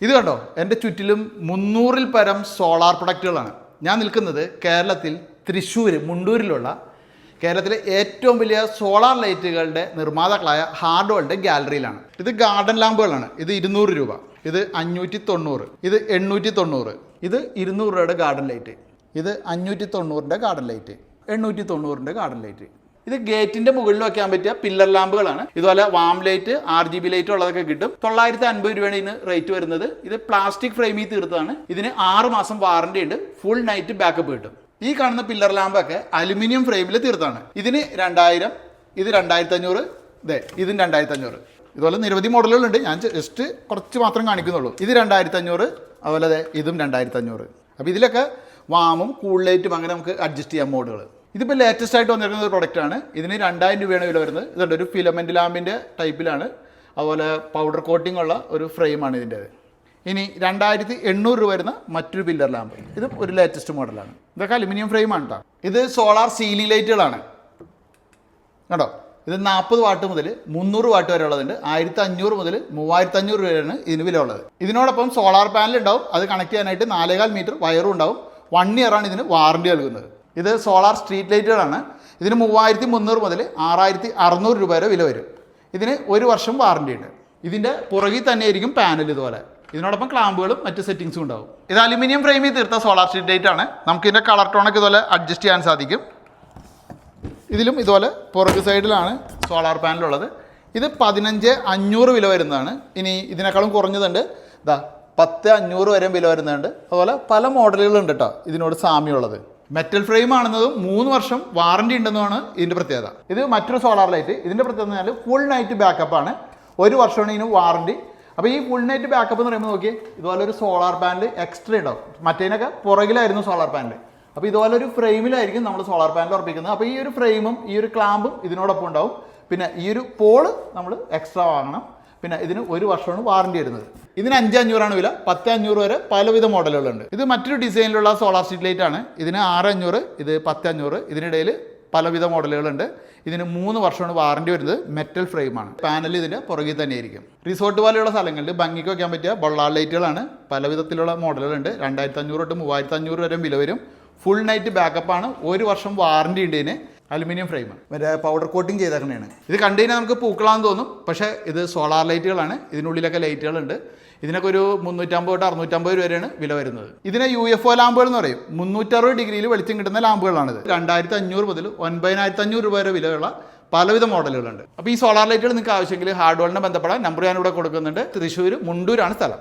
ഇത് കണ്ടോ, എൻ്റെ ചുറ്റിലും 300-ൽ പരം സോളാർ പ്രൊഡക്റ്റുകളാണ്. ഞാൻ നിൽക്കുന്നത് കേരളത്തിൽ തൃശ്ശൂർ മുണ്ടൂരിലുള്ള കേരളത്തിലെ ഏറ്റവും വലിയ സോളാർ ലൈറ്റുകളുടെ നിർമ്മാതാക്കളായ ഹാർഡ്വേളിൻ്റെ ഗാലറിയിലാണ്. ഇത് ഗാർഡൻ ലാമ്പുകളാണ്. ഇത് 200 രൂപ, ഇത് 590, ഇത് 890, ഇത് 200 രൂപയുടെ ഗാർഡൻ ലൈറ്റ്, ഇത് 590ൻ്റെ ഗാർഡൻ ലൈറ്റ്, 890ൻ്റെ ഗാർഡൻ ലൈറ്റ്. ഇത് ഗേറ്റിന്റെ മുകളിൽ വെക്കാൻ പറ്റിയ പില്ലർ ലാമ്പുകളാണ്. ഇതുപോലെ വാം ലൈറ്റ്, RGB ലൈറ്റ് ഉള്ളതൊക്കെ കിട്ടും. 950 രൂപയാണ് ഇതിന് റേറ്റ് വരുന്നത്. ഇത് പ്ലാസ്റ്റിക് ഫ്രെയിമിൽ തീർത്തതാണ്. ഇതിന് 6 മാസം വാറണ്ടി ഉണ്ട്. ഫുൾ നൈറ്റ് ബാക്കപ്പ് കിട്ടും. ഈ കാണുന്ന പില്ലർ ലാമ്പൊക്കെ അലുമിനിയം ഫ്രെയിമിൽ തീർത്താണ്. ഇതിന് 2000, ഇത് 2500, ഇതും 2500. ഇതുപോലെ നിരവധി മോഡലുകളുണ്ട്. ഞാൻ ജസ്റ്റ് കുറച്ച് മാത്രം കാണിക്കുന്നുള്ളൂ. ഇത് 2500, അതുപോലെ ഇതും 2500. അപ്പോൾ ഇതിലൊക്കെ വാമും കൂൾ ലൈറ്റും അങ്ങനെ നമുക്ക് അഡ്ജസ്റ്റ് ചെയ്യാം മോഡുകൾ. ഇതിപ്പോൾ ലേറ്റസ്റ്റ് ആയിട്ട് വന്നിരിക്കുന്ന ഒരു പ്രൊഡക്റ്റാണ്. ഇതിന് 2000 രൂപയാണ് വില വരുന്നത്. ഇതുണ്ട്, ഒരു ഫിലമെൻറ്റ് ലാമ്പിൻ്റെ ടൈപ്പിലാണ്. അതുപോലെ പൗഡർ കോട്ടിംഗ് ഉള്ള ഒരു ഫ്രെയിമാണ് ഇതിൻ്റേത്. ഇനി 2800 രൂപ വരുന്ന മറ്റൊരു പില്ലർ ലാമ്പ്. ഇത് ഒരു ലേറ്റസ്റ്റ് മോഡലാണ്. ഇതൊക്കെ അലുമിനിയം ഫ്രെയിമാണ് കേട്ടോ. ഇത് സോളാർ സീലിംഗ് ലൈറ്റുകളാണ് കേട്ടോ. ഇത് 40 വാട്ട് മുതൽ 300 വാട്ട് വരെ ഉള്ളതുണ്ട്. 1500 മുതൽ 3500 രൂപയാണ് ഇതിന് വില ഉള്ളത്. ഇതിനോടൊപ്പം സോളാർ പാനൽ ഉണ്ടാവും. അത് കണക്ട് ചെയ്യാനായിട്ട് 4.25 മീറ്റർ വയറും ഉണ്ടാവും. 1 ഇയറാണ് ഇതിന് വാറണ്ടി നൽകുന്നത്. ഇത് സോളാർ സ്ട്രീറ്റ് ലൈറ്റുകളാണ്. ഇതിന് 3300 മുതൽ 6600 രൂപ വരെ വില വരും. ഇതിന് 1 വർഷം വാറണ്ടി ഉണ്ട്. ഇതിൻ്റെ പുറകിൽ തന്നെ ആയിരിക്കും പാനൽ ഇതുപോലെ. ഇതിനോടൊപ്പം ക്ലാമ്പുകളും മറ്റ് സെറ്റിങ്സും ഉണ്ടാവും. ഇത് അലുമിനിയം ഫ്രെയിമിൽ തീർത്ത സോളാർ സ്ട്രീറ്റ് ലൈറ്റ് ആണ്. നമുക്ക് ഇതിൻ്റെ കളർ ടോണൊക്കെ ഇതുപോലെ അഡ്ജസ്റ്റ് ചെയ്യാൻ സാധിക്കും. ഇതിലും ഇതുപോലെ പുറകു സൈഡിലാണ് സോളാർ പാനലുള്ളത്. ഇത് 15500 വില വരുന്നതാണ്. ഇനി ഇതിനേക്കാളും കുറഞ്ഞതുണ്ട്. 10500 വരെ വില വരുന്നുണ്ട്. അതുപോലെ പല മോഡലുകളുണ്ട് കേട്ടോ ഇതിനോട് സാമ്യമുള്ളത്. മെറ്റൽ ഫ്രെയിം ആണെന്നതും 3 വർഷം വാറണ്ടി ഉണ്ടെന്നാണ് ഇതിൻ്റെ പ്രത്യേകത. ഇത് മറ്റൊരു സോളാർ ലൈറ്റ്. ഇതിൻ്റെ പ്രത്യേകത എന്ന് പറഞ്ഞാൽ ഫുൾ നൈറ്റ് ബാക്കപ്പാണ്. 1 വർഷമാണ് ഇതിന് വാറണ്ടി. അപ്പോൾ ഈ ഫുൾ നൈറ്റ് ബാക്കപ്പ് എന്ന് പറയുമ്പോൾ നോക്കി, ഇതുപോലെ ഒരു സോളാർ പാനൽ എക്സ്ട്രാ ഉണ്ടാവും. മറ്റേതിനൊക്കെ പുറകിലായിരുന്നു സോളാർ പാനൽ. അപ്പോൾ ഇതുപോലെ ഒരു ഫ്രെയിമിലായിരിക്കും നമ്മൾ സോളാർ പാനൽ ഉറപ്പിക്കുന്നത്. അപ്പോൾ ഈ ഒരു ഫ്രെയിമും ഈ ഒരു ക്ലാമ്പും ഇതിനോടൊപ്പം ഉണ്ടാവും. പിന്നെ ഈ ഒരു പോള് നമ്മൾ എക്സ്ട്രാ വാങ്ങണം. പിന്നെ ഇതിന് 1 വർഷമാണ് വാറണ്ടി വരുന്നത്. ഇതിന് 5500 വില. 10500 വരെ പലവിധ മോഡലുകളുണ്ട്. ഇത് മറ്റൊരു ഡിസൈനിലുള്ള സോളാർ സ്ട്രീറ്റ് ലൈറ്റ് ആണ്. ഇതിന് 6500, ഇത് 10500. ഇതിനിടയിൽ പലവിധ മോഡലുകളുണ്ട്. ഇതിന് 3 വർഷമാണ് വാറണ്ടി വരുന്നത്. മെറ്റൽ ഫ്രെയിമാണ്. പാനൽ ഇതിൻ്റെ പുറകിൽ തന്നെ ആയിരിക്കും. റിസോർട്ട് പോലെയുള്ള സ്ഥലങ്ങളിൽ ഭംഗിക്ക് വയ്ക്കാൻ പറ്റിയ ബൊള്ളാർ ലൈറ്റുകളാണ്. പലവിധത്തിലുള്ള മോഡലുകളുണ്ട്. 2500 തൊട്ട് 3500 വരെ വില വരും. Full night ബാക്കപ്പാണ്. 1 വർഷം വാറണ്ടി ഉണ്ട് ഇതിന്. അലുമിനിയം ഫ്രെയിം, മറ്റേ പൗഡർ കോട്ടിങ് ചെയ്തേക്കണേണ്. ഇത് കണ്ടു കഴിഞ്ഞാൽ നമുക്ക് പൂക്കളാന്ന് തോന്നും. പക്ഷേ ഇത് സോളാർ ലൈറ്റുകളാണ്. ഇതിനുള്ളിലൊക്കെ ലൈറ്റുകളുണ്ട്. ഇതിനൊക്കെ ഒരു 350 തൊട്ട് 650 രൂപ വരെയാണ് വില വരുന്നത്. ഇതിനെ UFO ലാമ്പുകൾ എന്ന് പറയും. 360 ഡിഗ്രിയിൽ വെളിച്ചം കിട്ടുന്ന ലാമ്പുകളാണിത്. 2500 മുതൽ 9500 രൂപ വരെ വിലയുള്ള പലവിധ മോഡലുകളുണ്ട്. അപ്പോൾ ഈ സോളാർ ലൈറ്റുകൾ നിങ്ങൾക്ക് ആവശ്യമെങ്കിൽ ഹാർഡ്വേളിനെ ബന്ധപ്പെടാൻ നമ്പർ ഞാനിവിടെ കൊടുക്കുന്നുണ്ട്. തൃശ്ശൂർ മുണ്ടൂരാണ് സ്ഥലം.